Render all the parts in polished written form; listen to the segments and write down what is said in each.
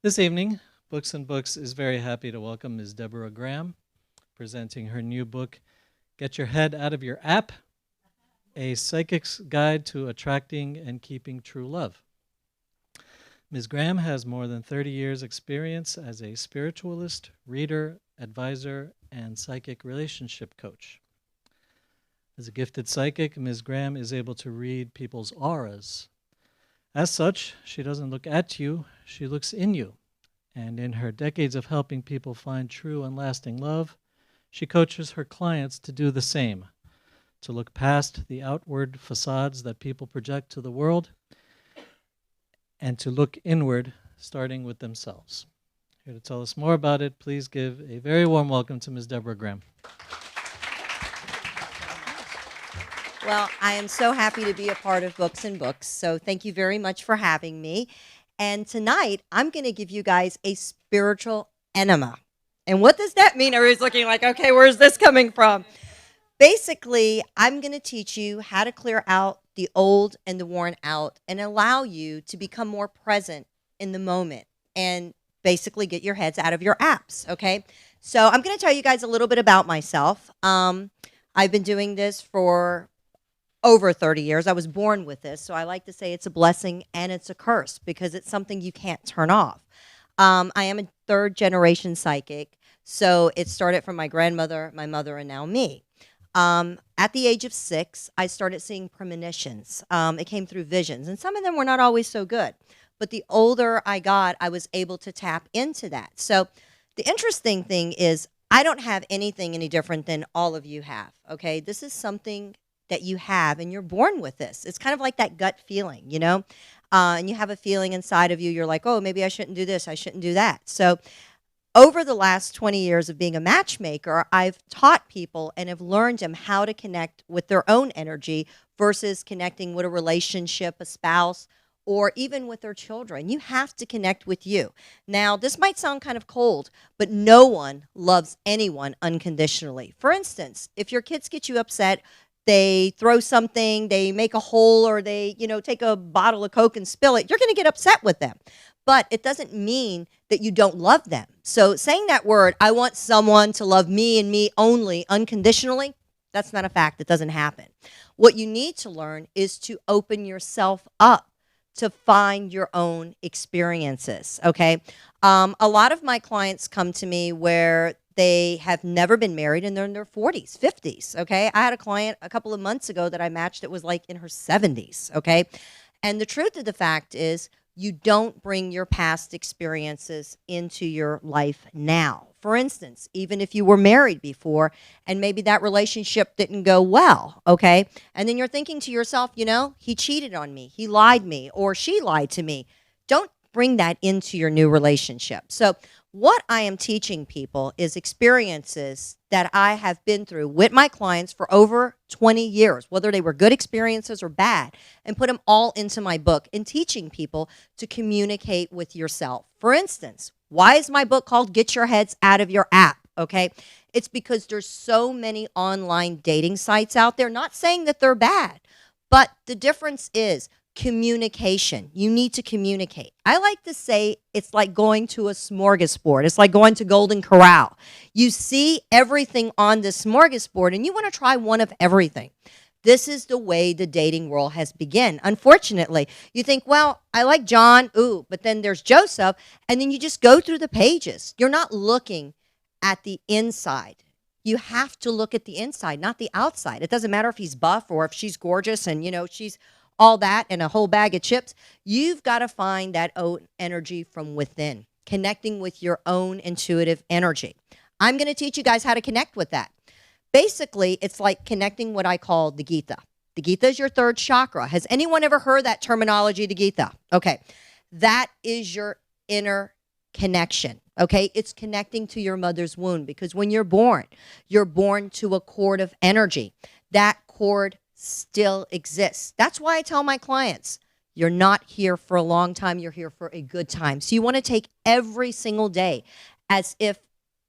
This evening, Books and Books is very happy to welcome Ms. Deborah Graham, presenting her new book, Get Your Head Out of Your App, A Psychic's Guide to Attracting and Keeping True Love. Ms. Graham has more than 30 years' experience as a spiritualist, reader, advisor, and psychic relationship coach. As a gifted psychic, Ms. Graham is able to read people's auras. As such, she doesn't look at you, she looks in you. And in her decades of helping people find true and lasting love, she coaches her clients to do the same, to look past the outward facades that people project to the world and to look inward, starting with themselves. Here to tell us more about it, please give a very warm welcome to Ms. Deborah Graham. Well, I am so happy to be a part of Books and Books, so thank you very much for having me. And tonight, I'm going to give you guys a spiritual enema. And what does that mean? Everybody's looking like, okay, where's this coming from? Basically, I'm going to teach you how to clear out the old and the worn out and allow you to become more present in the moment and basically get your heads out of your apps, okay? So I'm going to tell you guys a little bit about myself. I've been doing this for over 30 years. I was born with this, so I like to say it's a blessing and it's a curse because it's something you can't turn off. I am a third-generation psychic, so it started from my grandmother, my mother, and now me. At the age of 6, I started seeing premonitions. It came through visions, and some of them were not always so good. But the older I got, I was able to tap into that. So the interesting thing is I don't have anything any different than all of you have, okay? This is something that you have, and you're born with this. It's kind of like that gut feeling, you know? And you have a feeling inside of you, you're like, oh, maybe I shouldn't do this, I shouldn't do that. So over the last 20 years of being a matchmaker, I've taught people and have learned them how to connect with their own energy versus connecting with a relationship, a spouse, or even with their children. You have to connect with you. Now, this might sound kind of cold, but no one loves anyone unconditionally. For instance, if your kids get you upset, they throw something, they make a hole, or they, take a bottle of Coke and spill it, you're going to get upset with them. But it doesn't mean that you don't love them. So saying that word, I want someone to love me and me only unconditionally, that's not a fact. It doesn't happen. What you need to learn is to open yourself up to find your own experiences, okay? A lot of my clients come to me where they have never been married and they're in their 40s, 50s, okay? I had a client a couple of months ago that I matched that was like in her 70s, okay? And the truth of the fact is you don't bring your past experiences into your life now. For instance, even if you were married before and maybe that relationship didn't go well, okay? And then you're thinking to yourself, he cheated on me, he lied me, or she lied to me. Don't bring that into your new relationship. So what I am teaching people is experiences that I have been through with my clients for over 20 years, whether they were good experiences or bad, and put them all into my book and teaching people to communicate with yourself. For instance, why is my book called Get Your Heads Out of Your App? Okay, it's because there's so many online dating sites out there, not saying that they're bad, but the difference is communication. You need to communicate. I like to say it's like going to a smorgasbord. It's like going to Golden Corral. You see everything on the smorgasbord and you want to try one of everything. This is the way the dating world has begun. Unfortunately, you think, well, I like John, but then there's Joseph, and then you just go through the pages. You're not looking at the inside. You have to look at the inside, not the outside. It doesn't matter if he's buff or if she's gorgeous and, she's all that and a whole bag of chips. You've got to find that own energy from within, connecting with your own intuitive energy. I'm going to teach you guys how to connect with that. Basically, it's like connecting what I call the Gita. The Gita is your third chakra. Has anyone ever heard that terminology, the Gita? Okay. That is your inner connection. Okay. It's connecting to your mother's womb because when you're born to a cord of energy. That cord still exists. That's why I tell my clients, you're not here for a long time, you're here for a good time. So you want to take every single day as if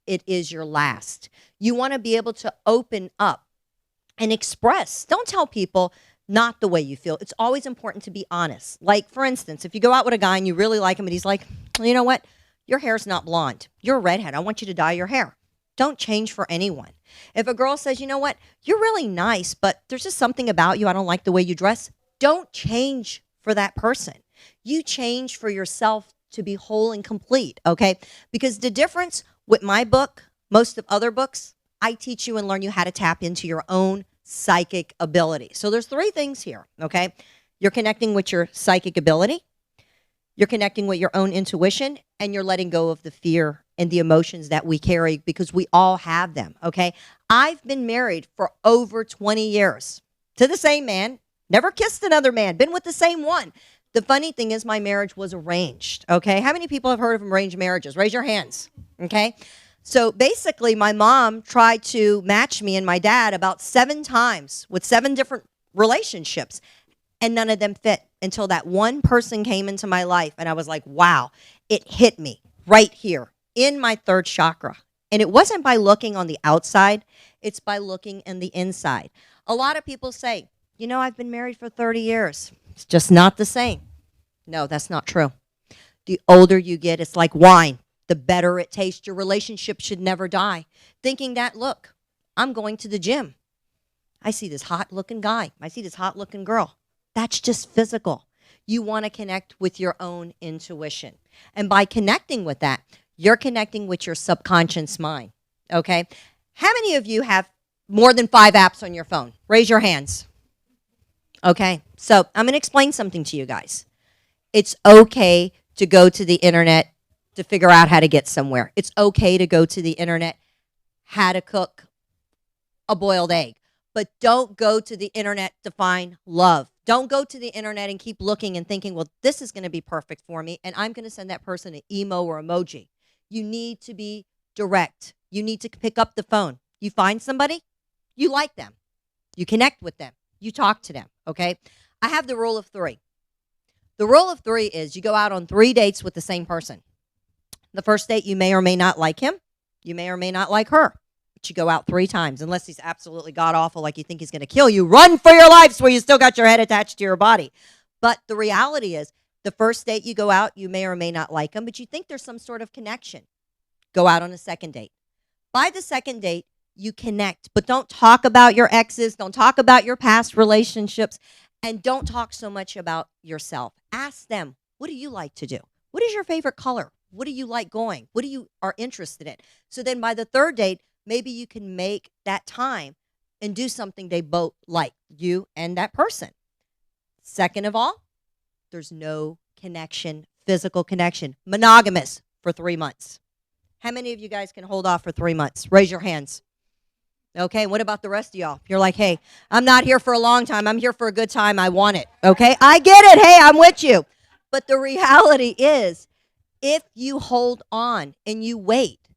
it is your last. You want to be able to open up and express. Don't tell people not the way you feel. It's always important to be honest. Like, for instance, if you go out with a guy and you really like him and he's like, you know what? Your hair's not blonde. You're a redhead. I want you to dye your hair. Don't change for anyone. If a girl says, you know what, you're really nice, but there's just something about you, I don't like the way you dress, don't change for that person. You change for yourself to be whole and complete, okay? Because the difference with my book, most of other books, I teach you and learn you how to tap into your own psychic ability. So there's 3 things here, okay? You're connecting with your psychic ability, you're connecting with your own intuition, and you're letting go of the fear and the emotions that we carry because we all have them, okay? I've been married for over 20 years to the same man, never kissed another man, been with the same one. The funny thing is my marriage was arranged, okay? How many people have heard of arranged marriages? Raise your hands, okay? So basically, my mom tried to match me and my dad about 7 times with 7 different relationships, and none of them fit until that one person came into my life, and I was like, wow, it hit me right here in my 3rd chakra. And it wasn't by looking on the outside, it's by looking in the inside. A lot of people say, you know, I've been married for 30 years. It's just not the same. No, that's not true. The older you get, it's like wine. The better it tastes. Your relationship should never die. Thinking that, look, I'm going to the gym. I see this hot-looking guy. I see this hot-looking girl. That's just physical. You want to connect with your own intuition. And by connecting with that, you're connecting with your subconscious mind, okay? How many of you have more than 5 apps on your phone? Raise your hands. Okay, so I'm going to explain something to you guys. It's okay to go to the internet to figure out how to get somewhere. It's okay to go to the internet how to cook a boiled egg. But don't go to the internet to find love. Don't go to the internet and keep looking and thinking, well, this is going to be perfect for me, and I'm going to send that person an emo or emoji. You need to be direct. You need to pick up the phone. You find somebody, you like them. You connect with them. You talk to them, okay? I have the rule of 3. The rule of 3 is you go out on 3 dates with the same person. The first date, you may or may not like him. You may or may not like her. But you go out 3 times. Unless he's absolutely god-awful, like you think he's going to kill you, run for your lives where you still got your head attached to your body. But the reality is, the first date you go out, you may or may not like him, but you think there's some sort of connection. Go out on a second date. By the second date, you connect. But don't talk about your exes. Don't talk about your past relationships. And don't talk so much about yourself. Ask them, what do you like to do? What is your favorite color? What do you like going? What do you are interested in? So then by the 3rd date, maybe you can make that time and do something they both like, you and that person. Second of all, there's no connection, physical connection. Monogamous for 3 months. How many of you guys can hold off for 3 months? Raise your hands. Okay, what about the rest of y'all? You're like, hey, I'm not here for a long time. I'm here for a good time. I want it. Okay, I get it. Hey, I'm with you. But the reality is, if you hold on and you wait,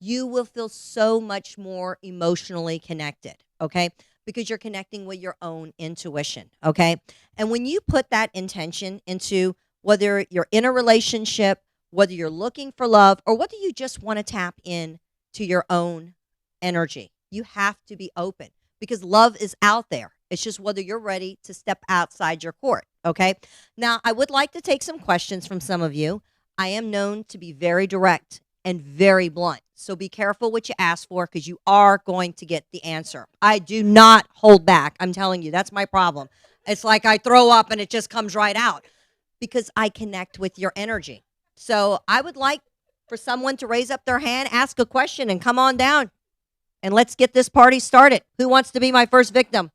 you will feel so much more emotionally connected, okay? Because you're connecting with your own intuition, okay? And when you put that intention into whether you're in a relationship, whether you're looking for love, or whether you just want to tap in to your own energy, you have to be open because love is out there. It's just whether you're ready to step outside your court, okay? Now, I would like to take some questions from some of you. I am known to be very direct and very blunt. So be careful what you ask for because you are going to get the answer. I do not hold back. I'm telling you, that's my problem. It's like I throw up and it just comes right out because I connect with your energy. So I would like for someone to raise up their hand, ask a question, and come on down. And let's get this party started. Who wants to be my first victim?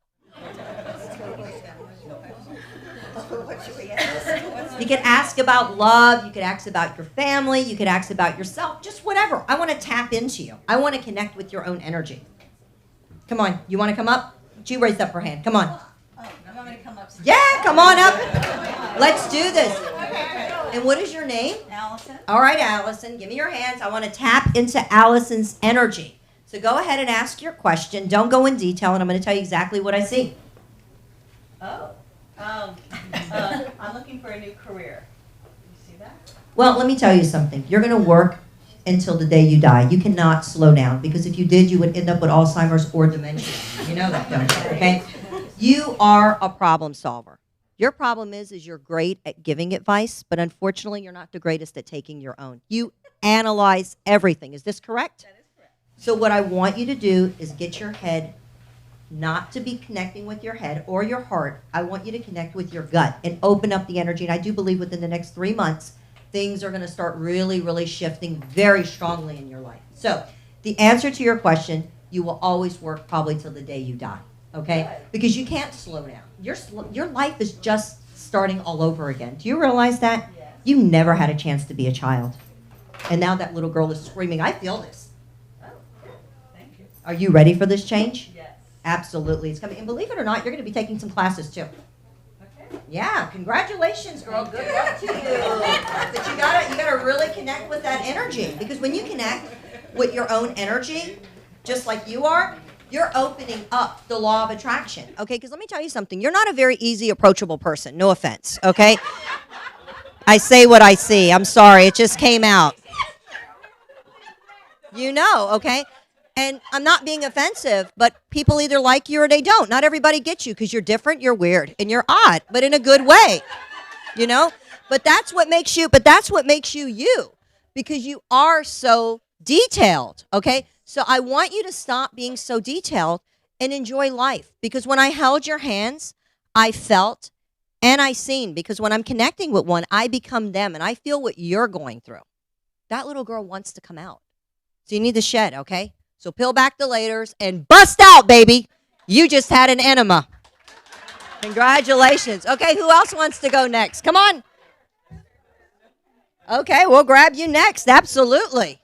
You could ask about love. You could ask about your family. You could ask about yourself. Just whatever. I want to tap into you. I want to connect with your own energy. Come on. You want to come up? She raised up her hand. Come on. Oh, you want me to come up? Yeah, come on up. Let's do this. And what is your name? Allison. All right, Allison. Give me your hands. I want to tap into Allison's energy. So go ahead and ask your question. Don't go in detail, and I'm going to tell you exactly what I see. Oh. I'm looking for a new career. You see that? Well, let me tell you something. You're going to work until the day you die. You cannot slow down because if you did, you would end up with Alzheimer's or dementia. You know that, don't you? Okay? You are a problem solver. Your problem is you're great at giving advice, but unfortunately, you're not the greatest at taking your own. You analyze everything. Is this correct? That is correct. So what I want you to do is get your head not to be connecting with your head or your heart. I want you to connect with your gut and open up the energy. And I do believe within the next 3 months, things are going to start really, really shifting very strongly in your life. So the answer to your question, you will always work probably till the day you die, okay? Because you can't slow down. Your life is just starting all over again. Do you realize that? Yes. You never had a chance to be a child. And now that little girl is screaming, I feel this. Oh, thank you. Are you ready for this change? Yes. Absolutely. It's coming. And believe it or not, you're going to be taking some classes too. Okay. Yeah, congratulations, girl. Good luck to you. But you gotta really connect with that energy. Because when you connect with your own energy, just like you are, you're opening up the law of attraction. Okay, because let me tell you something. You're not a very easy, approachable person. No offense, okay? I say what I see. I'm sorry. It just came out. You know, okay? And I'm not being offensive, but people either like you or they don't. Not everybody gets you because you're different, you're weird, and you're odd, but in a good way. You know? But that's what makes you you because you are so detailed, okay? So I want you to stop being so detailed and enjoy life because when I held your hands, I felt and I seen because when I'm connecting with one, I become them and I feel what you're going through. That little girl wants to come out. So you need to shed, okay? So peel back the layers and bust out, baby. You just had an enema. Congratulations. Okay, who else wants to go next? Come on. Okay, we'll grab you next. Absolutely.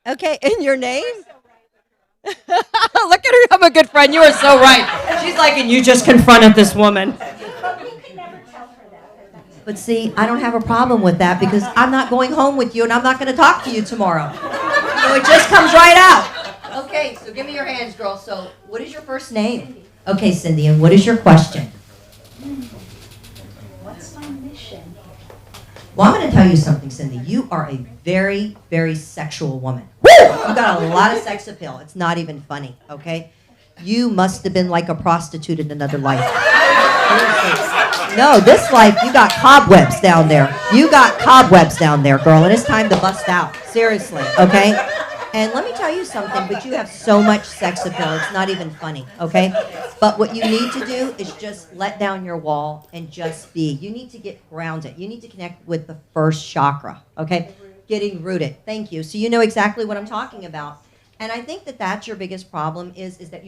Okay, and your name? Look at her. I'm a good friend. You are so right. She's like, and you just confronted this woman. But see, I don't have a problem with that because I'm not going home with you and I'm not going to talk to you tomorrow. So it just comes right out. Okay, so give me your hands, girl. So what is your first name? Cindy. Okay, Cindy, and what is your question? What's my mission? Well, I'm going to tell you something, Cindy. You are a very, very sexual woman. Woo! You got a lot of sex appeal. It's not even funny, okay? You must have been like a prostitute in another life. No, this life, you got cobwebs down there. You got cobwebs down there, girl, and it's time to bust out. Seriously, okay? And let me tell you something, but you have so much sex appeal, it's not even funny, okay? But what you need to do is just let down your wall and just be. You need to get grounded. You need to connect with the first chakra, okay? Getting rooted. Thank you. So you know exactly what I'm talking about. And I think that that's your biggest problem is that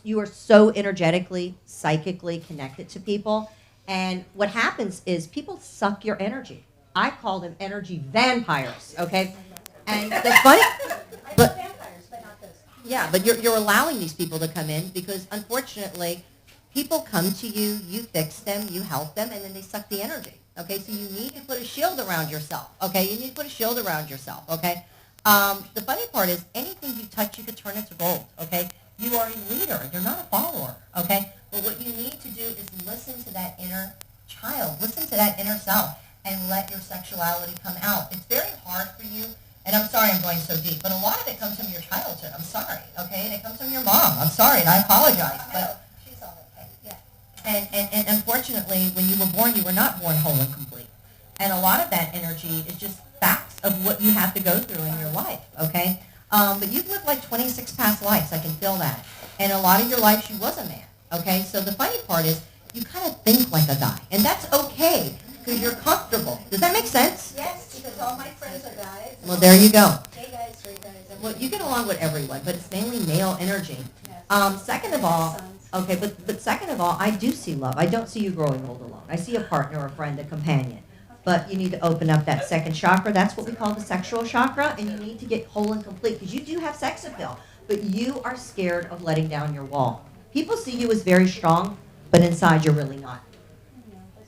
you are so energetically, psychically connected to people. And what happens is people suck your energy. I call them energy vampires, okay? And the funny, but Vampires, but not those. yeah, but you're allowing these people to come in because unfortunately, people come to you, you fix them, you help them, and then they suck the energy. Okay, so you need to put a shield around yourself. Okay, you need to put a shield around yourself. Okay, the funny part is anything you touch, you could turn into gold. Okay, you are a leader. You're not a follower. Okay, but what you need to do is listen to that inner child, listen to that inner self, and let your sexuality come out. It's very hard for you. And I'm sorry I'm going so deep, but a lot of it comes from your childhood. I'm sorry, okay? And it comes from your mom. I'm sorry, and I apologize. But She's all okay. Yeah. and unfortunately, when you were born, you were not born whole and complete. And a lot of that energy is just facts of what you have to go through in your life, okay? But you've lived like 26 past lives. I can feel that. And a lot of your life, you was a man, okay? So the funny part is you kind of think like a guy. And that's okay because you're comfortable. Does that make sense? Yes, because all my friends are guys. Well, there you go. Gay guys, straight guys. Well, you get along with everyone, but it's mainly male energy. Yes. Second of all, Sons. okay, but second of all, I do see love. I don't see you growing old alone. I see a partner, a friend, a companion. But you need to open up that second chakra. That's what we call the sexual chakra, and you need to get whole and complete because you do have sex appeal, but you are scared of letting down your wall. People see you as very strong, but inside you're really not.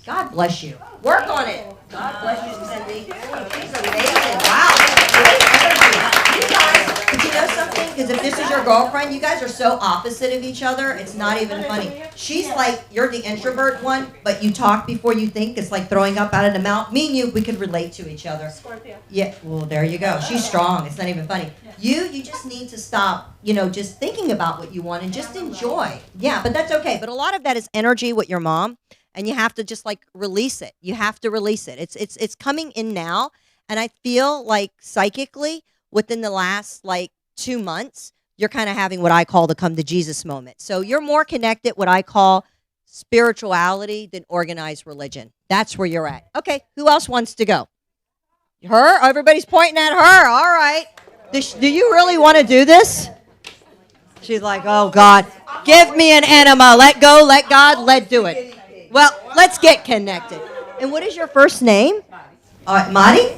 God bless you. Work on it. God bless you, Cindy. She's amazing. Wow. Great energy. You guys, but you know something? Because if this is your girlfriend. You guys are so opposite of each other. It's not even funny. She's like, you're the introvert one, but you talk before you think. It's like throwing up out of the mouth. Me and you, we could relate to each other. Scorpio. Yeah, well, there you go. She's strong. It's not even funny. You just need to stop, just thinking about what you want and just enjoy. Yeah, but that's okay. But a lot of that is energy with your mom, and you have to just like release it. You have to release it. It's coming in now, and I feel like psychically within the last like 2 months, you're kind of having what I call the come to Jesus moment. So you're more connected what I call spirituality than organized religion. That's where you're at. Okay, who else wants to go? Her? Everybody's pointing at her. All right. Do you really want to do this? She's like, oh, God, give me an enema. Let go, let God, let do it. Well, let's get connected. And what is your first name? Madi?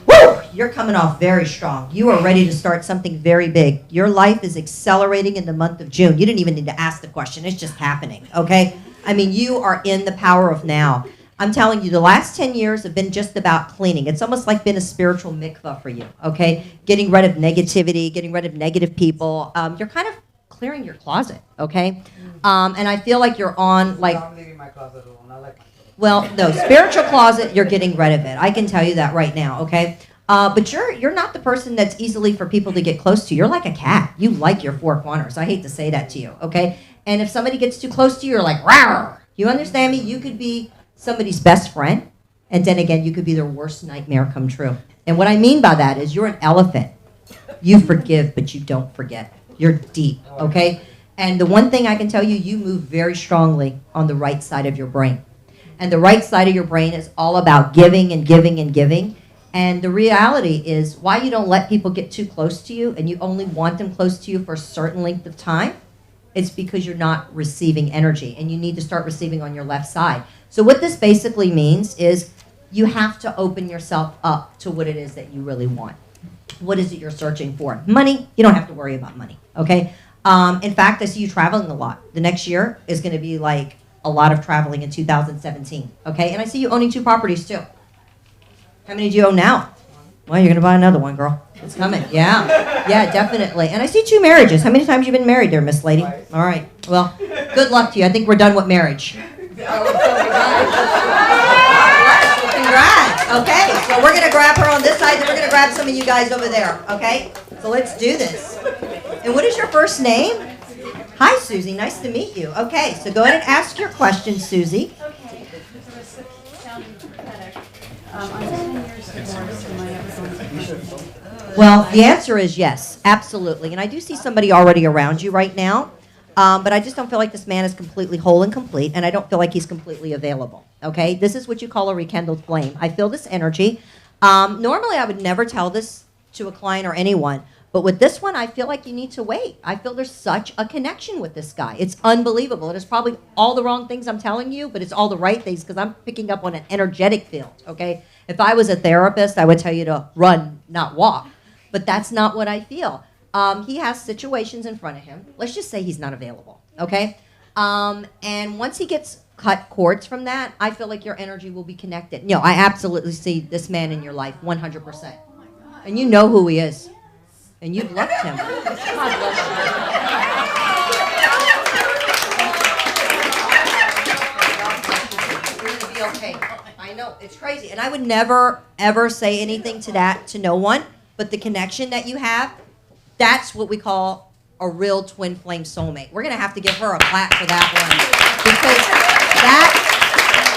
Woo! You're coming off very strong. You are ready to start something very big. Your life is accelerating in the month of June. You didn't even need to ask the question. It's just happening, okay? I mean, you are in the power of now. I'm telling you, the last 10 years have been just about cleaning. It's almost like been a spiritual mikvah for you, okay? Getting rid of negativity, getting rid of negative people. You're kind of clearing your closet, okay? And I feel like you're on, like... I'm leaving my closet alone. I like my closet. Well, no, spiritual closet, you're getting rid of it. I can tell you that right now, okay? But you're not the person that's easily for people to get close to. You're like a cat. You like your four corners. I hate to say that to you, okay? And if somebody gets too close to you, you're like, rawr. You understand me? You could be somebody's best friend, and then again, you could be their worst nightmare come true. And what I mean by that is you're an elephant. You forgive, but you don't forget. You're deep, okay? And the one thing I can tell you, you move very strongly on the right side of your brain. And the right side of your brain is all about giving and giving and giving. And the reality is why you don't let people get too close to you and you only want them close to you for a certain length of time, it's because you're not receiving energy, and you need to start receiving on your left side. So what this basically means is you have to open yourself up to what it is that you really want. What is it you're searching for? Money? You don't have to worry about money, okay? In fact, I see you traveling a lot. The next year is going to be like a lot of traveling in 2017, okay? And I see you owning 2 properties too. How many do you own now? Well, you're going to buy another one, girl. It's coming. Yeah. Yeah, definitely. And I see 2 marriages. How many times have you been married there, Miss Lady? Twice. All right. Well, good luck to you. I think we're done with marriage. Congrats. Okay, so we're going to grab her on this side, then we're going to grab some of you guys over there, okay? So let's do this. And what is your first name? Hi, Susie. Nice to meet you. Okay, so go ahead and ask your question, Susie. Okay. I'm 10 years divorced. Am I ever going to marry? Well, the answer is yes, absolutely. And I do see somebody already around you right now, but I just don't feel like this man is completely whole and complete, and I don't feel like he's completely available, okay? This is what you call a rekindled flame. I feel this energy. Normally, I would never tell this to a client or anyone, but with this one, I feel like you need to wait. I feel there's such a connection with this guy. It's unbelievable. It is probably all the wrong things I'm telling you, but it's all the right things because I'm picking up on an energetic field, okay? If I was a therapist, I would tell you to run, not walk. But that's not what I feel. He has situations in front of him. Let's just say he's not available, okay? And once he gets cut cords from that, I feel like your energy will be connected. No, I absolutely see this man in your life, 100%. And you know who he is. And you've loved him. God bless you. You're going to be okay. I know, it's crazy. And I would never, ever say anything to that to no one. But the connection that you have, that's what we call a real twin flame soulmate. We're going to have to give her a clap for that one. Because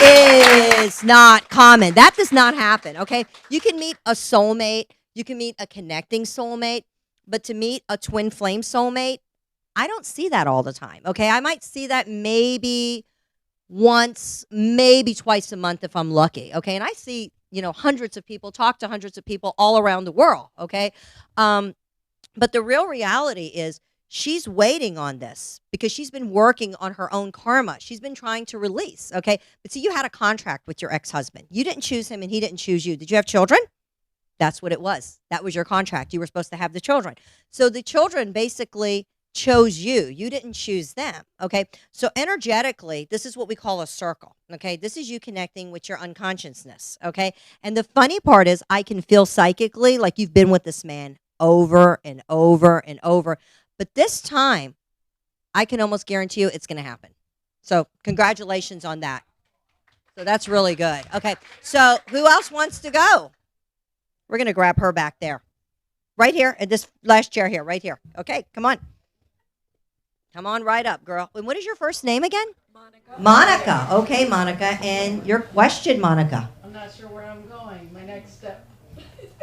that is not common. That does not happen, okay? You can meet a soulmate. You can meet a connecting soulmate. But to meet a twin flame soulmate, I don't see that all the time, okay? I might see that maybe once, maybe twice a month if I'm lucky, okay? And I see hundreds of people, talk to hundreds of people all around the world, okay? But the real reality is she's waiting on this because she's been working on her own karma. She's been trying to release, okay? But see, you had a contract with your ex-husband. You didn't choose him and he didn't choose you. Did you have children? That's what it was. That was your contract. You were supposed to have the children. So the children basically chose you. You didn't choose them, okay? So energetically, this is what we call a circle, okay? This is you connecting with your unconsciousness, okay? And the funny part is I can feel psychically like you've been with this man over and over and over. But this time, I can almost guarantee you it's going to happen. So congratulations on that. So that's really good. Okay, so who else wants to go? We're going to grab her back there. Right here, at this last chair here, right here. Okay, come on. Come on right up, girl. And what is your first name again? Monica. Monica. Okay, Monica. And your question, Monica. I'm not sure where I'm going. My next step.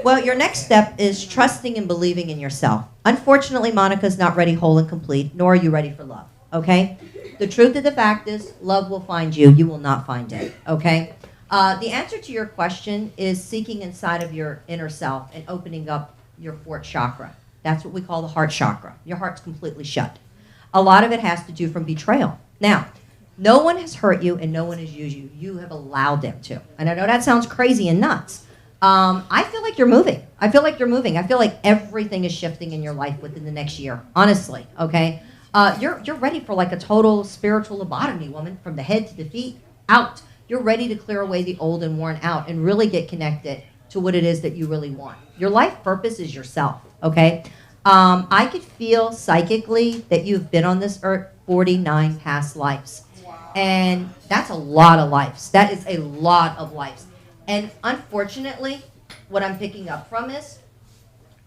Well, your next step is trusting and believing in yourself. Unfortunately, Monica's not ready, whole, and complete, nor are you ready for love, okay? The truth of the fact is, love will find you. You will not find it, okay? The answer to your question is seeking inside of your inner self and opening up your fourth chakra. That's what we call the heart chakra. Your heart's completely shut. A lot of it has to do from betrayal. Now, no one has hurt you and no one has used you. You have allowed them to. And I know that sounds crazy and nuts. I feel like you're moving. I feel like you're moving. I feel like everything is shifting in your life within the next year. Honestly, okay? You're ready for like a total spiritual lobotomy, woman, from the head to the feet, out. You're ready to clear away the old and worn out and really get connected to what it is that you really want. Your life purpose is yourself, okay? I could feel psychically that you've been on this earth 49 past lives. Wow. And that's a lot of lives. That is a lot of lives. And unfortunately, what I'm picking up from is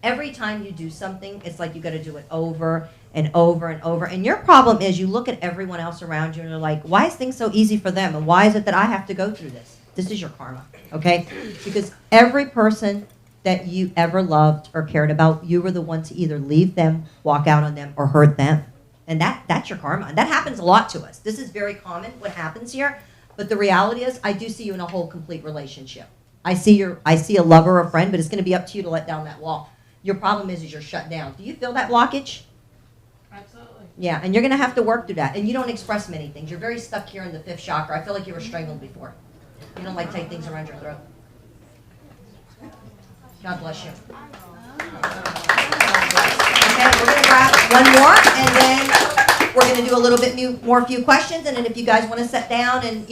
every time you do something, it's like you got to do it over and over and over. And your problem is you look at everyone else around you and you're like, why is things so easy for them? And why is it that I have to go through this? This is your karma, okay? Because every person that you ever loved or cared about, you were the one to either leave them, walk out on them, or hurt them. And that's your karma. And that happens a lot to us. This is very common, what happens here. But the reality is, I do see you in a whole complete relationship. I see a lover or a friend, but it's going to be up to you to let down that wall. Your problem is you're shut down. Do you feel that blockage? Absolutely. Yeah, and you're going to have to work through that. And you don't express many things. You're very stuck here in the fifth chakra. I feel like you were strangled before. You don't like tight things around your throat. God bless you. Okay, we're going to grab one more, and then we're going to do a little bit few questions, and then if you guys want to sit down and,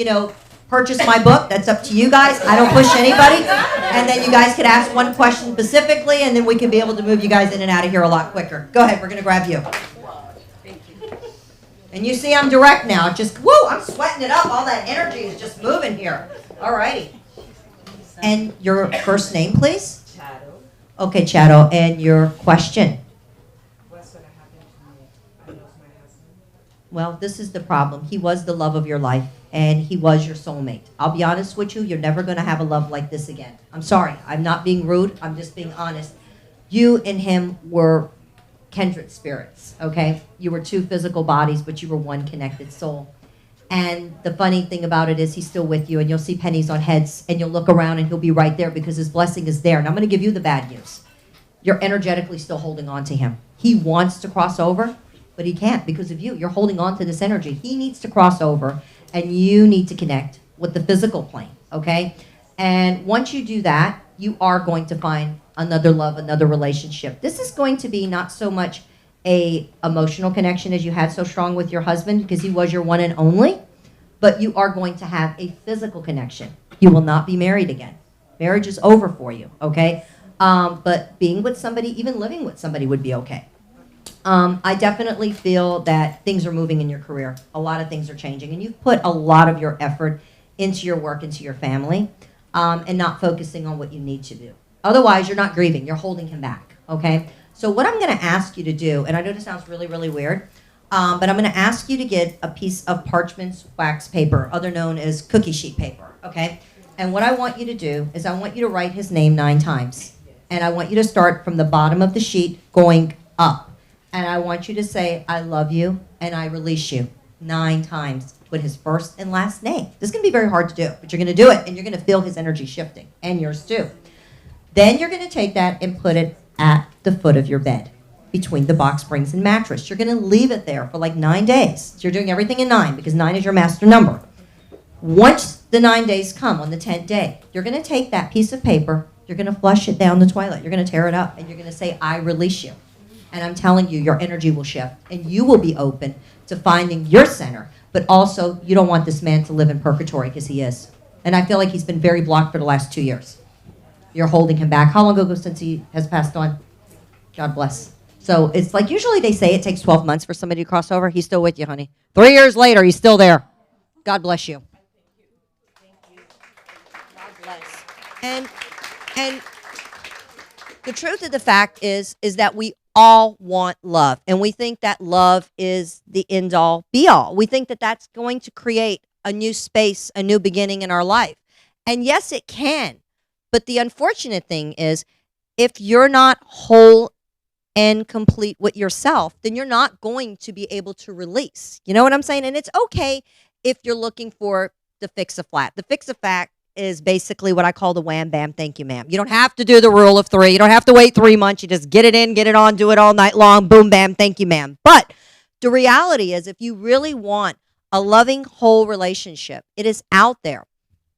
purchase my book, that's up to you guys. I don't push anybody. And then you guys could ask one question specifically, and then we can be able to move you guys in and out of here a lot quicker. Go ahead, we're going to grab you. And you see I'm direct now. Just, woo, I'm sweating it up. All that energy is just moving here. All righty. And your first name, please? Chado. Okay, Chado. And your question? What's going to happen to me? I lost my husband. Well, this is the problem. He was the love of your life, and he was your soulmate. I'll be honest with you, you're never going to have a love like this again. I'm sorry. I'm not being rude. I'm just being honest. You and him were kindred spirits, okay? You were two physical bodies, but you were one connected soul. And the funny thing about it is he's still with you, and you'll see pennies on heads, and you'll look around, and he'll be right there because his blessing is there. And I'm going to give you the bad news. You're energetically still holding on to him. He wants to cross over, but he can't because of you. You're holding on to this energy. He needs to cross over, and you need to connect with the physical plane, okay? And once you do that, you are going to find another love, another relationship. This is going to be not so much a emotional connection as you had so strong with your husband because he was your one and only, but you are going to have a physical connection. You will not be married again. Marriage is over for you, okay? But being with somebody, even living with somebody would be okay. I definitely feel that things are moving in your career. A lot of things are changing, and you've put a lot of your effort into your work, into your family, and not focusing on what you need to do. Otherwise, you're not grieving. You're holding him back, okay? So what I'm going to ask you to do, and I know this sounds really, really weird, but I'm going to ask you to get a piece of parchment wax paper, other known as cookie sheet paper, okay? And what I want you to do is I want you to write his name 9 times. And I want you to start from the bottom of the sheet going up. And I want you to say, I love you and I release you 9 times with his first and last name. This is going to be very hard to do, but you're going to do it, and you're going to feel his energy shifting, and yours too. Then you're going to take that and put it at the foot of your bed, between the box springs and mattress. You're going to leave it there for like 9 days. So you're doing everything in 9 because 9 is your master number. Once the 9 days come, on the 10th day, you're going to take that piece of paper, you're going to flush it down the toilet, you're going to tear it up, and you're going to say, I release you. And I'm telling you, your energy will shift, and you will be open to finding your center. But also, you don't want this man to live in purgatory because he is. And I feel like he's been very blocked for the last 2 years. You're holding him back. How long ago since he has passed on? God bless. So it's like usually they say it takes 12 months for somebody to cross over. He's still with you, honey. 3 years later, he's still there. God bless you. God bless. And the truth of the fact is that we all want love, and we think that love is the end all be all. We think that that's going to create a new space, a new beginning in our life. And yes, it can. But the unfortunate thing is, if you're not whole and complete with yourself, then you're not going to be able to release. You know what I'm saying? And it's okay if you're looking for the fix a flat. The fix a fact is basically what I call the wham bam thank you ma'am. You don't have to do the rule of 3. You don't have to wait 3 months. You just get it in, get it on, do it all night long. Boom bam thank you ma'am. But the reality is, if you really want a loving whole relationship, it is out there.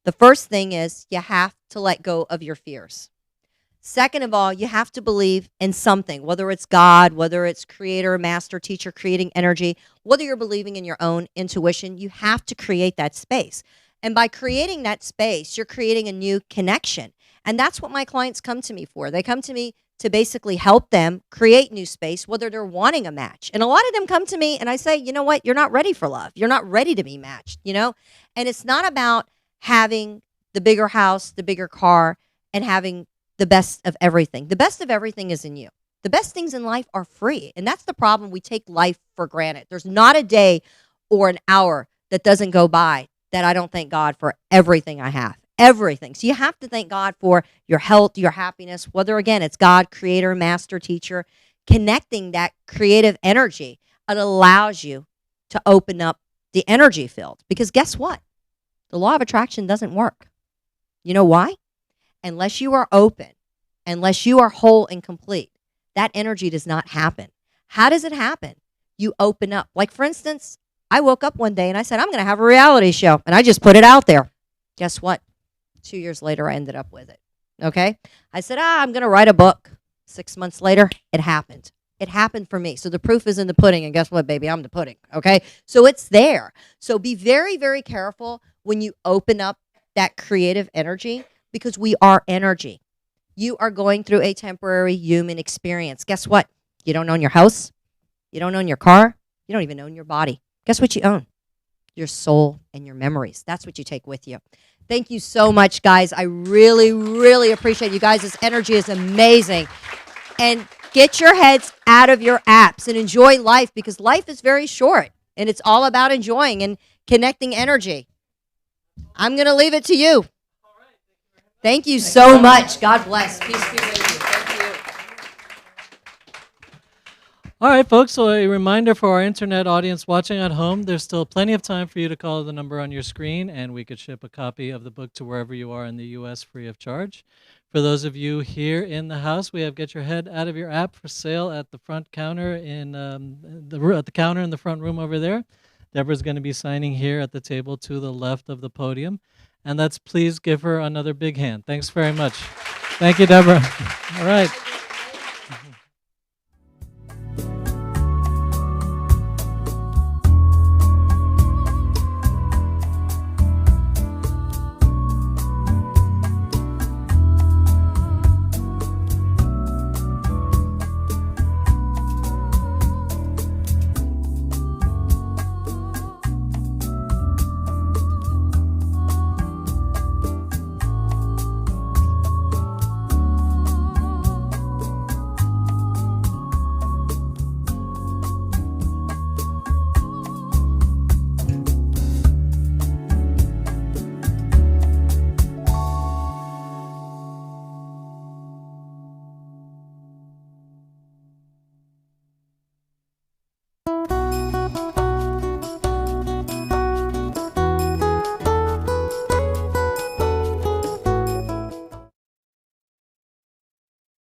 The first thing is you have to let go of your fears. Second of all, you have to believe in something, whether it's God, whether it's creator, master, teacher, creating energy, whether you're believing in your own intuition, you have to create that space. And by creating that space, you're creating a new connection. And that's what my clients come to me for. They come to me to basically help them create new space, whether they're wanting a match. And a lot of them come to me and I say, you know what? You're not ready for love. You're not ready to be matched, you know? And it's not about having the bigger house, the bigger car, and having the best of everything. The best of everything is in you. The best things in life are free. And that's the problem. We take life for granted. There's not a day or an hour that doesn't go by that I don't thank God for everything I have. Everything. So you have to thank God for your health, your happiness, whether, again, it's God, creator, master, teacher, connecting that creative energy. It allows you to open up the energy field. Because guess what? The law of attraction doesn't work. You know why? Unless you are open, unless you are whole and complete, that energy does not happen. How does it happen? You open up. Like, for instance, I woke up one day and I said, I'm going to have a reality show. And I just put it out there. Guess what? 2 years later, I ended up with it. Okay? I said, I'm going to write a book. 6 months later, it happened. It happened for me. So the proof is in the pudding. And guess what, baby? I'm the pudding. Okay? So it's there. So be very, very careful when you open up that creative energy, because we are energy. You are going through a temporary human experience. Guess what? You don't own your house. You don't own your car. You don't even own your body. Guess what you own? Your soul and your memories. That's what you take with you. Thank you so much, guys. I really, really appreciate you guys. This energy is amazing. And get your heads out of your apps and enjoy life, because life is very short and it's all about enjoying and connecting energy. I'm going to leave it to you. Thank you so much. God bless. Peace be with you. Thank you. All right, folks, so a reminder for our internet audience watching at home, there's still plenty of time for you to call the number on your screen, and we could ship a copy of the book to wherever you are in the U.S. free of charge. For those of you here in the house, we have Get Your Head Out of Your App for sale at the front counter at the counter in the front room over there. Deborah's going to be signing here at the table to the left of the podium. And let's please give her another big hand. Thanks very much. Thank you, Deborah. All right.